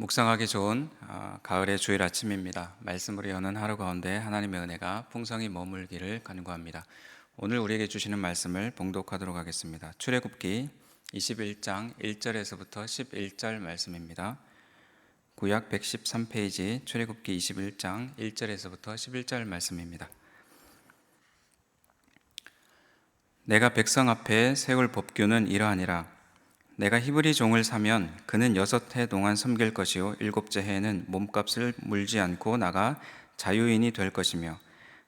묵상하기 좋은 가을의 주일 아침입니다. 말씀으로 여는 하루 가운데 하나님의 은혜가 풍성히 머물기를 간구합니다. 오늘 우리에게 주시는 말씀을 봉독하도록 하겠습니다. 출애굽기 21장 1절에서부터 11절 말씀입니다. 구약 113페이지 출애굽기 21장 1절에서부터 11절 말씀입니다. 내가 백성 앞에 세울 법규는 이러하니라. 내가 히브리 종을 사면 그는 6해 동안 섬길 것이요 7째 해에는 몸값을 물지 않고 나가 자유인이 될 것이며,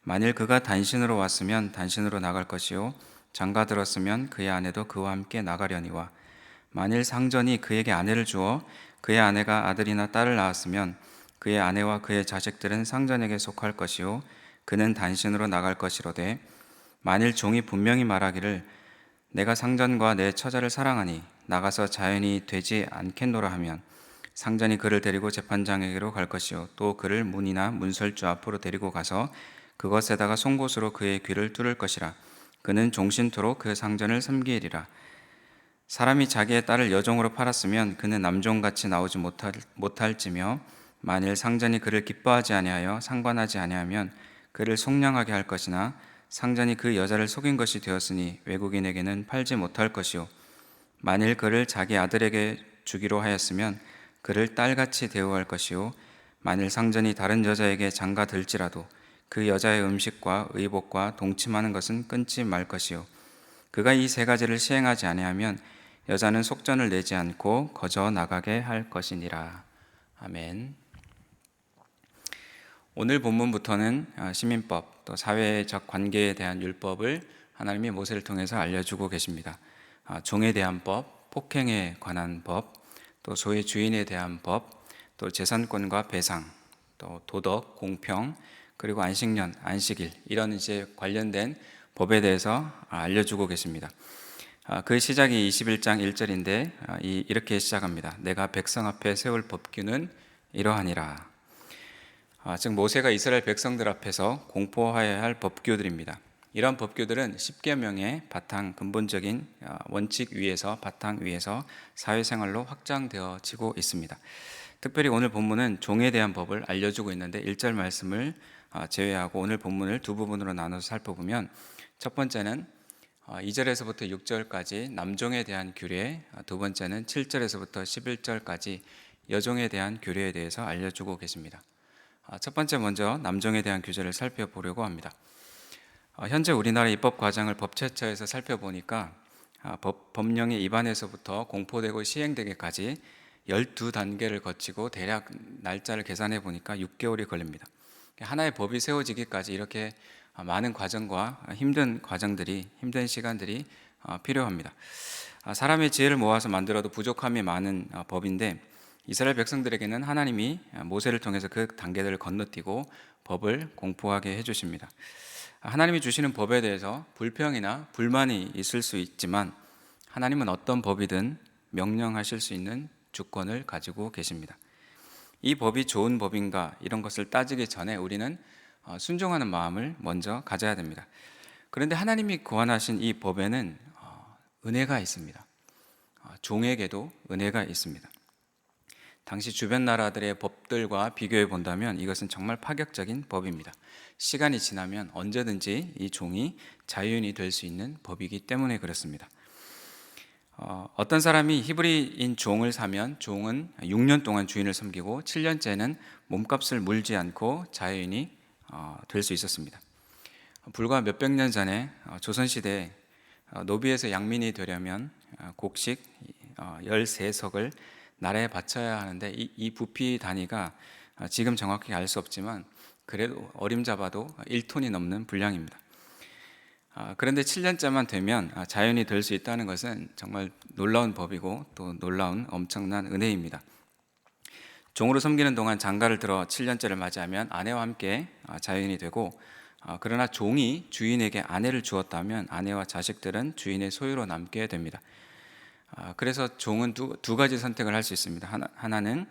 만일 그가 단신으로 왔으면 단신으로 나갈 것이요 장가 들었으면 그의 아내도 그와 함께 나가려니와, 만일 상전이 그에게 아내를 주어 그의 아내가 아들이나 딸을 낳았으면 그의 아내와 그의 자식들은 상전에게 속할 것이요 그는 단신으로 나갈 것이로되, 만일 종이 분명히 말하기를 내가 상전과 내 처자를 사랑하니 나가서 자연이 되지 않겠노라 하면, 상전이 그를 데리고 재판장에게로 갈 것이요 또 그를 문이나 문설주 앞으로 데리고 가서 그것에다가 송곳으로 그의 귀를 뚫을 것이라. 그는 종신토록 그 상전을 섬기리라. 사람이 자기의 딸을 여종으로 팔았으면 그는 남종같이 나오지 못할지며, 만일 상전이 그를 기뻐하지 아니하여 상관하지 아니하면 그를 속량하게 할 것이나, 상전이 그 여자를 속인 것이 되었으니 외국인에게는 팔지 못할 것이요, 만일 그를 자기 아들에게 주기로 하였으면 그를 딸같이 대우할 것이요, 만일 상전이 다른 여자에게 장가들지라도 그 여자의 음식과 의복과 동침하는 것은 끊지 말 것이요, 그가 이 세 가지를 시행하지 아니하면 여자는 속전을 내지 않고 거저 나가게 할 것이니라. 아멘. 오늘 본문부터는 시민법, 또 사회적 관계에 대한 율법을 하나님이 모세를 통해서 알려주고 계십니다. 종에 대한 법, 폭행에 관한 법, 또 소의 주인에 대한 법, 또 재산권과 배상, 또 도덕, 공평, 그리고 안식년, 안식일, 이런 이제 관련된 법에 대해서 알려주고 계십니다. 그 시작이 21장 1절인데 이렇게 시작합니다. 내가 백성 앞에 세울 법규는 이러하니라. 즉 모세가 이스라엘 백성들 앞에서 공포하여야 할 법규들입니다. 이런 법규들은 십계명의 바탕, 근본적인 원칙 위에서, 바탕 위에서 사회생활로 확장되어지고 있습니다. 특별히 오늘 본문은 종에 대한 법을 알려주고 있는데 1절 말씀을 제외하고 오늘 본문을 두 부분으로 나눠서 살펴보면, 첫 번째는 2절에서부터 6절까지 남종에 대한 규례, 두 번째는 7절에서부터 11절까지 여종에 대한 규례에 대해서 알려주고 계십니다. 첫 번째 먼저 남종에 대한 규제를 살펴보려고 합니다. 현재 우리나라 입법 과정을 법제처에서 살펴보니까 법령의 입안에서부터 공포되고 시행되기까지 12단계를 거치고 대략 날짜를 계산해 보니까 6개월이 걸립니다. 하나의 법이 세워지기까지 이렇게 많은 과정과 힘든 시간들이 필요합니다. 사람의 지혜를 모아서 만들어도 부족함이 많은 법인데, 이스라엘 백성들에게는 하나님이 모세를 통해서 그 단계들을 건너뛰고 법을 공포하게 해주십니다. 하나님이 주시는 법에 대해서 불평이나 불만이 있을 수 있지만 하나님은 어떤 법이든 명령하실 수 있는 주권을 가지고 계십니다. 이 법이 좋은 법인가 이런 것을 따지기 전에 우리는 순종하는 마음을 먼저 가져야 됩니다. 그런데 하나님이 고안하신 이 법에는 은혜가 있습니다. 종에게도 은혜가 있습니다. 당시 주변 나라들의 법들과 비교해 본다면 이것은 정말 파격적인 법입니다. 시간이 지나면 언제든지 이 종이 자유인이 될 수 있는 법이기 때문에 그렇습니다. 어떤 사람이 히브리인 종을 사면 종은 6년 동안 주인을 섬기고 7년째는 몸값을 물지 않고 자유인이 될 수 있었습니다. 불과 몇백 년 전에 조선시대에 노비에서 양민이 되려면 곡식 13석을 나라에 바쳐야 하는데 이 부피 단위가 지금 정확히 알 수 없지만 그래도 어림잡아도 1톤이 넘는 분량입니다. 그런데 7년째만 되면 자연이 될 수 있다는 것은 정말 놀라운 법이고 또 놀라운 엄청난 은혜입니다. 종으로 섬기는 동안 장가를 들어 7년째를 맞이하면 아내와 함께 자연이 되고, 그러나 종이 주인에게 아내를 주었다면 아내와 자식들은 주인의 소유로 남게 됩니다. 그래서 종은 두 가지 선택을 할 수 있습니다. 하나는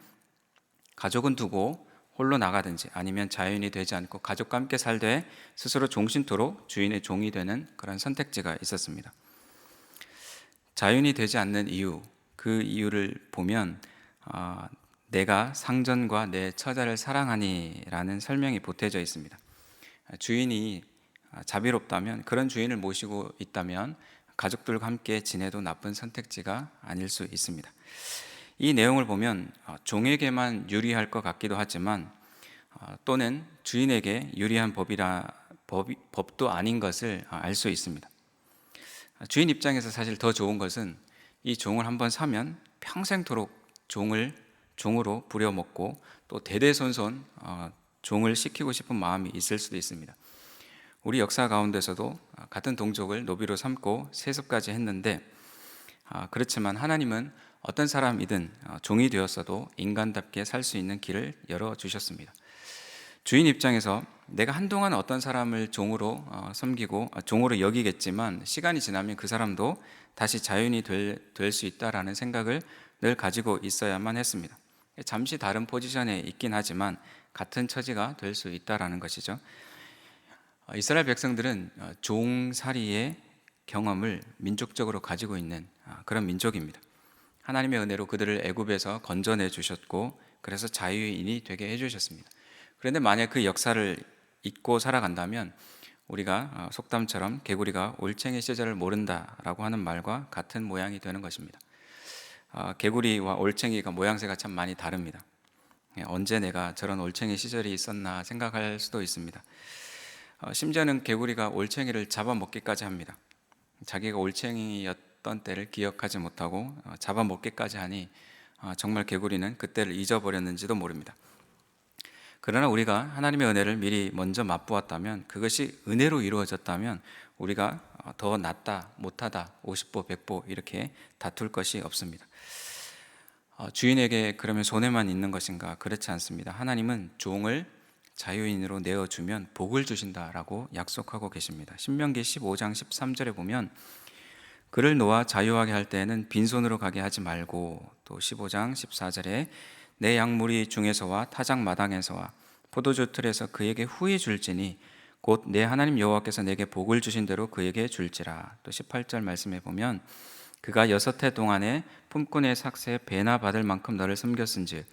가족은 두고 홀로 나가든지, 아니면 자유인이 되지 않고 가족과 함께 살되 스스로 종신토록 주인의 종이 되는 그런 선택지가 있었습니다. 자유인이 되지 않는 이유, 그 이유를 보면 내가 상전과 내 처자를 사랑하니라는 설명이 보태져 있습니다. 주인이 자비롭다면, 그런 주인을 모시고 있다면 가족들과 함께 지내도 나쁜 선택지가 아닐 수 있습니다. 이 내용을 보면 종에게만 유리할 것 같기도 하지만 또는 주인에게 유리한 법도 아닌 것을 알 수 있습니다. 주인 입장에서 사실 더 좋은 것은 이 종을 한번 사면 평생토록 종으로 부려먹고 또 대대손손 종을 시키고 싶은 마음이 있을 수도 있습니다. 우리 역사 가운데서도 같은 동족을 노비로 삼고 세습까지 했는데, 그렇지만 하나님은 어떤 사람이든 종이 되었어도 인간답게 살 수 있는 길을 열어주셨습니다. 주인 입장에서 내가 한동안 어떤 사람을 종으로 섬기고 종으로 여기겠지만 시간이 지나면 그 사람도 다시 자유인이 될 수 있다라는 생각을 늘 가지고 있어야만 했습니다. 잠시 다른 포지션에 있긴 하지만 같은 처지가 될 수 있다라는 것이죠. 이스라엘 백성들은 종살이의 경험을 민족적으로 가지고 있는 그런 민족입니다. 하나님의 은혜로 그들을 애굽에서 건져내 주셨고 그래서 자유인이 되게 해주셨습니다. 그런데 만약 그 역사를 잊고 살아간다면 우리가 속담처럼 개구리가 올챙이 시절을 모른다라고 하는 말과 같은 모양이 되는 것입니다. 개구리와 올챙이가 모양새가 참 많이 다릅니다. 언제 내가 저런 올챙이 시절이 있었나 생각할 수도 있습니다. 심지어는 개구리가 올챙이를 잡아먹기까지 합니다. 자기가 올챙이였던 때를 기억하지 못하고 잡아먹기까지 하니 정말 개구리는 그때를 잊어버렸는지도 모릅니다. 그러나 우리가 하나님의 은혜를 미리 먼저 맛보았다면, 그것이 은혜로 이루어졌다면 우리가 더 낫다 못하다 50보 100보 이렇게 다툴 것이 없습니다. 주인에게 그러면 손해만 있는 것인가? 그렇지 않습니다. 하나님은 종을 자유인으로 내어주면 복을 주신다라고 약속하고 계십니다. 신명기 15장 13절에 보면 그를 놓아 자유하게 할 때에는 빈손으로 가게 하지 말고, 또 15장 14절에 내 양무리 중에서와 타작 마당에서와 포도주 틀에서 그에게 후히 줄지니 곧 내 하나님 여호와께서 내게 복을 주신 대로 그에게 줄지라. 또 18절 말씀에 보면 그가 6해 동안에 품꾼의 삭새에 배나 받을 만큼 너를 섬겼은즉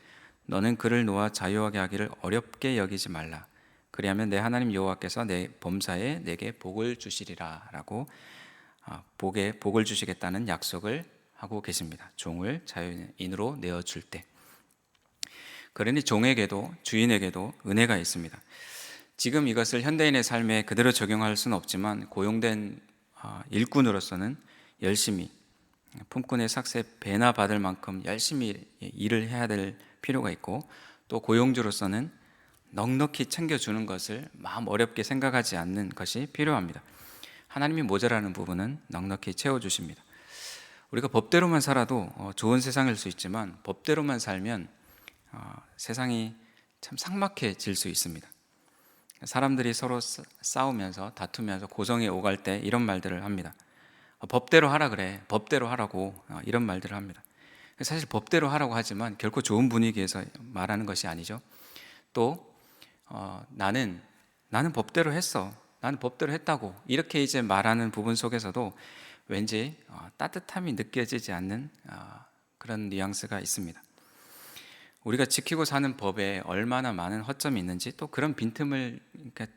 너는 그를 놓아 자유하게 하기를 어렵게 여기지 말라. 그리하면 내 하나님 여호와께서 내 범사에 내게 복을 주시리라 라고 복을 주시겠다는 약속을 하고 계십니다. 종을 자유인으로 내어줄 때. 그러니 종에게도 주인에게도 은혜가 있습니다. 지금 이것을 현대인의 삶에 그대로 적용할 수는 없지만 고용된 일꾼으로서는 열심히 품꾼의 삭새 배나 받을 만큼 열심히 일을 해야 될 필요가 있고, 또 고용주로서는 넉넉히 챙겨주는 것을 마음 어렵게 생각하지 않는 것이 필요합니다. 하나님이 모자라는 부분은 넉넉히 채워주십니다. 우리가 법대로만 살아도 좋은 세상일 수 있지만 법대로만 살면 세상이 참 삭막해질 수 있습니다. 사람들이 서로 싸우면서 다투면서 고성에 오갈 때 이런 말들을 합니다. 법대로 하라 그래, 법대로 하라고, 이런 말들을 합니다. 사실 법대로 하라고 하지만 결코 좋은 분위기에서 말하는 것이 아니죠. 또 나는 법대로 했어, 나는 법대로 했다고, 이렇게 이제 말하는 부분 속에서도 왠지 따뜻함이 느껴지지 않는 그런 뉘앙스가 있습니다. 우리가 지키고 사는 법에 얼마나 많은 허점이 있는지, 또 그런 빈틈을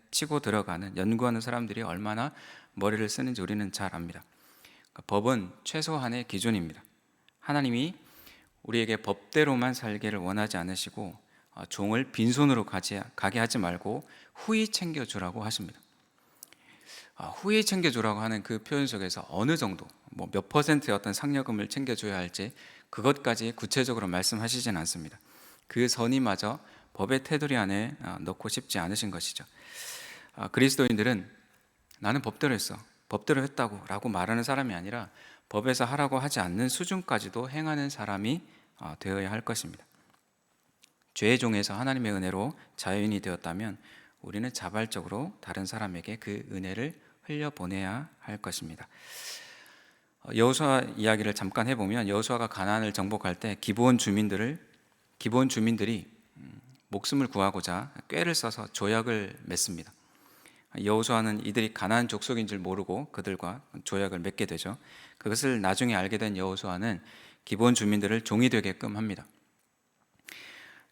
치고 들어가는 연구하는 사람들이 얼마나 머리를 쓰는지 우리는 잘 압니다. 법은 최소한의 기준입니다. 하나님이 우리에게 법대로만 살기를 원하지 않으시고 종을 빈손으로 가게 하지 말고 후히 챙겨주라고 하십니다. 후히 챙겨주라고 하는 그 표현 속에서 어느 정도, 몇 퍼센트의 어떤 상여금을 챙겨줘야 할지 그것까지 구체적으로 말씀하시진 않습니다. 그 선의마저 법의 테두리 안에 넣고 싶지 않으신 것이죠. 그리스도인들은 나는 법대로 했어, 법대로 했다고 라고 말하는 사람이 아니라 법에서 하라고 하지 않는 수준까지도 행하는 사람이 되어야 할 것입니다. 죄의 종에서 하나님의 은혜로 자유인이 되었다면 우리는 자발적으로 다른 사람에게 그 은혜를 흘려보내야 할 것입니다. 여호수아 이야기를 잠깐 해보면, 여호수아가 가나안을 정복할 때 기브온 주민들이 목숨을 구하고자 꾀를 써서 조약을 맺습니다. 여호수아는 이들이 가나안 족속인 줄 모르고 그들과 조약을 맺게 되죠. 그것을 나중에 알게 된 여호수아는 기브온 주민들을 종이 되게끔 합니다.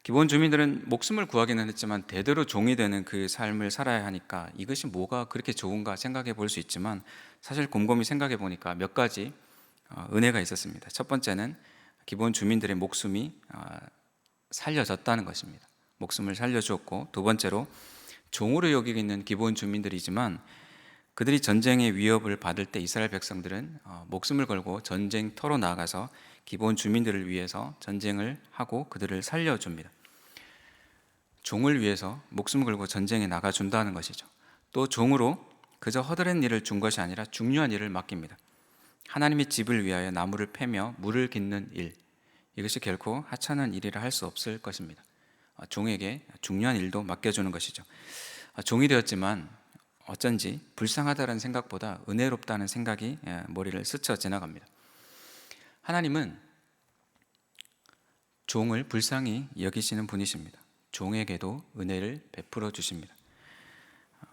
기본 주민들은 목숨을 구하기는 했지만 대대로 종이 되는 그 삶을 살아야 하니까 이것이 뭐가 그렇게 좋은가 생각해 볼 수 있지만, 사실 곰곰이 생각해 보니까 몇 가지 은혜가 있었습니다. 첫 번째는 기본 주민들의 목숨이 살려졌다는 것입니다. 목숨을 살려주었고, 두 번째로 종으로 여기고 있는 기본 주민들이지만 그들이 전쟁의 위협을 받을 때 이스라엘 백성들은 목숨을 걸고 전쟁터로 나아가서 기본 주민들을 위해서 전쟁을 하고 그들을 살려줍니다. 종을 위해서 목숨을 걸고 전쟁에 나가준다는 것이죠. 또 종으로 그저 허드렛 일을 준 것이 아니라 중요한 일을 맡깁니다. 하나님의 집을 위하여 나무를 패며 물을 깃는 일, 이것이 결코 하찮은 일이라 할 수 없을 것입니다. 종에게 중요한 일도 맡겨주는 것이죠. 종이 되었지만 어쩐지 불쌍하다는 생각보다 은혜롭다는 생각이 머리를 스쳐 지나갑니다. 하나님은 종을 불쌍히 여기시는 분이십니다. 종에게도 은혜를 베풀어 주십니다.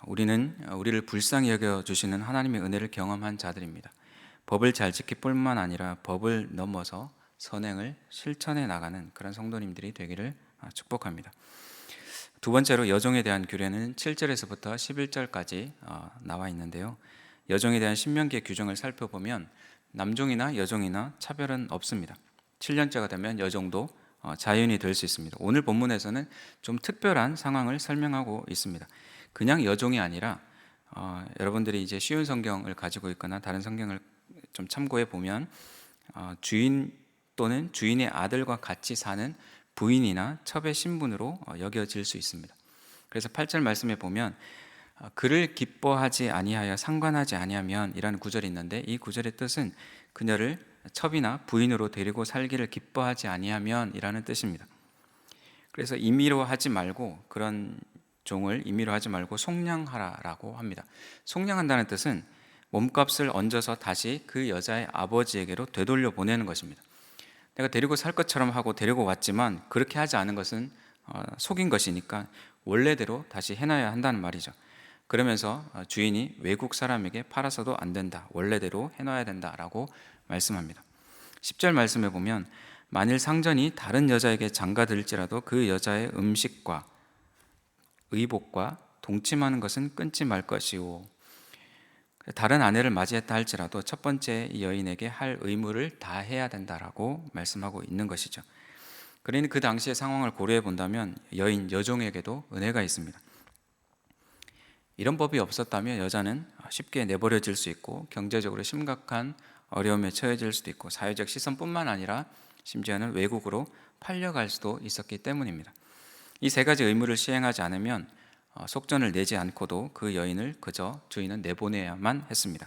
우리는 우리를 불쌍히 여겨 주시는 하나님의 은혜를 경험한 자들입니다. 법을 잘 지킬 뿐만 아니라 법을 넘어서 선행을 실천해 나가는 그런 성도님들이 되기를 축복합니다. 두 번째로 여종에 대한 규례는 7절에서부터 11절까지 나와 있는데요. 여종에 대한 신명기의 규정을 살펴보면 남종이나 여종이나 차별은 없습니다. 7년째가 되면 여종도 자연이 될 수 있습니다. 오늘 본문에서는 좀 특별한 상황을 설명하고 있습니다. 그냥 여종이 아니라 여러분들이 이제 쉬운 성경을 가지고 있거나 다른 성경을 좀 참고해 보면 주인 또는 주인의 아들과 같이 사는 부인이나 첩의 신분으로 여겨질 수 있습니다. 그래서 8절 말씀에 보면 그를 기뻐하지 아니하여 상관하지 아니하면 이라는 구절이 있는데, 이 구절의 뜻은 그녀를 첩이나 부인으로 데리고 살기를 기뻐하지 아니하면 이라는 뜻입니다. 그래서 임의로 하지 말고, 그런 종을 임의로 하지 말고 속량하라라고 합니다. 속량한다는 뜻은 몸값을 얹어서 다시 그 여자의 아버지에게로 되돌려 보내는 것입니다. 내가 데리고 살 것처럼 하고 데리고 왔지만 그렇게 하지 않은 것은 속인 것이니까 원래대로 다시 해놔야 한다는 말이죠. 그러면서 주인이 외국 사람에게 팔아서도 안 된다, 원래대로 해놔야 된다라고 말씀합니다. 10절 말씀에 보면 만일 상전이 다른 여자에게 장가들지라도 그 여자의 음식과 의복과 동침하는 것은 끊지 말 것이오. 다른 아내를 맞이했다 할지라도 첫 번째 여인에게 할 의무를 다 해야 된다라고 말씀하고 있는 것이죠. 그러니 그 당시의 상황을 고려해 본다면 여종에게도 은혜가 있습니다. 이런 법이 없었다면 여자는 쉽게 내버려질 수 있고 경제적으로 심각한 어려움에 처해질 수도 있고 사회적 시선뿐만 아니라 심지어는 외국으로 팔려갈 수도 있었기 때문입니다. 이 세 가지 의무를 시행하지 않으면 속전을 내지 않고도 그 여인을 그저 주인은 내보내야만 했습니다.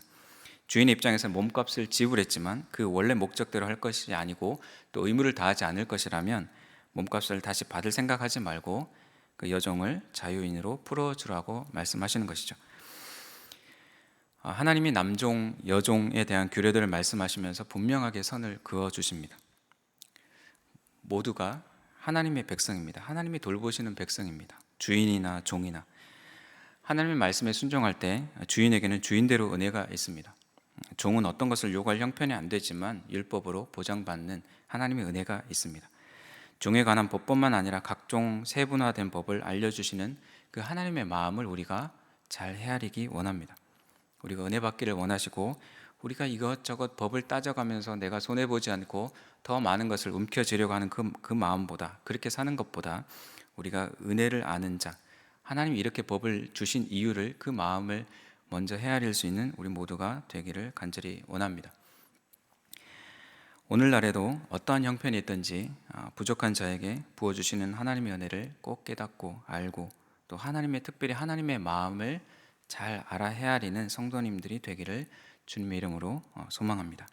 주인의 입장에서는 몸값을 지불했지만 그 원래 목적대로 할 것이 아니고 또 의무를 다하지 않을 것이라면 몸값을 다시 받을 생각하지 말고 그 여종을 자유인으로 풀어주라고 말씀하시는 것이죠. 하나님이 남종, 여종에 대한 규례들을 말씀하시면서 분명하게 선을 그어주십니다. 모두가 하나님의 백성입니다. 하나님이 돌보시는 백성입니다. 주인이나 종이나. 하나님의 말씀에 순종할 때 주인에게는 주인대로 은혜가 있습니다. 종은 어떤 것을 요구할 형편이 안 되지만 율법으로 보장받는 하나님의 은혜가 있습니다. 종에 관한 법뿐만 아니라 각종 세분화된 법을 알려주시는 그 하나님의 마음을 우리가 잘 헤아리기 원합니다. 우리가 은혜 받기를 원하시고 우리가 이것저것 법을 따져가면서 내가 손해보지 않고 더 많은 것을 움켜쥐려고 하는 그 마음보다, 그렇게 사는 것보다 우리가 은혜를 아는 자, 하나님이 이렇게 법을 주신 이유를, 그 마음을 먼저 헤아릴 수 있는 우리 모두가 되기를 간절히 원합니다. 오늘날에도 어떠한 형편이 있든지 부족한 자에게 부어주시는 하나님의 은혜를 꼭 깨닫고 알고 또 특별히 하나님의 마음을 잘 알아 헤아리는 성도님들이 되기를 주님의 이름으로 소망합니다.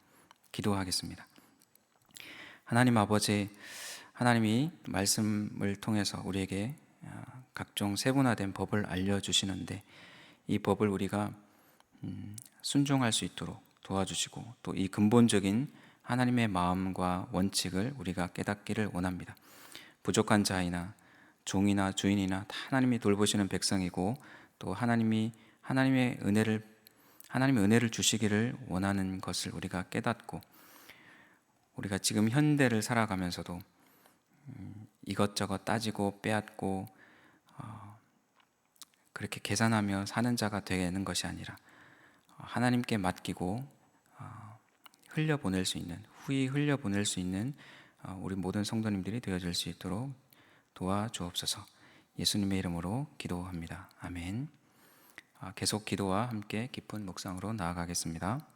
기도하겠습니다. 하나님 아버지, 하나님이 말씀을 통해서 우리에게 각종 세분화된 법을 알려주시는데 이 법을 우리가 순종할 수 있도록 도와주시고 또 이 근본적인 하나님의 마음과 원칙을 우리가 깨닫기를 원합니다. 부족한 자이나 종이나 주인이나 다 하나님이 돌보시는 백성이고 또 하나님의 은혜를 주시기를 원하는 것을 우리가 깨닫고 우리가 지금 현대를 살아가면서도 이것저것 따지고 빼앗고 그렇게 계산하며 사는 자가 되는 것이 아니라 하나님께 맡기고 흘려보낼 수 있는, 후히 흘려보낼 수 있는 우리 모든 성도님들이 되어질 수 있도록 도와주옵소서. 예수님의 이름으로 기도합니다. 아멘. 계속 기도와 함께 깊은 묵상으로 나아가겠습니다.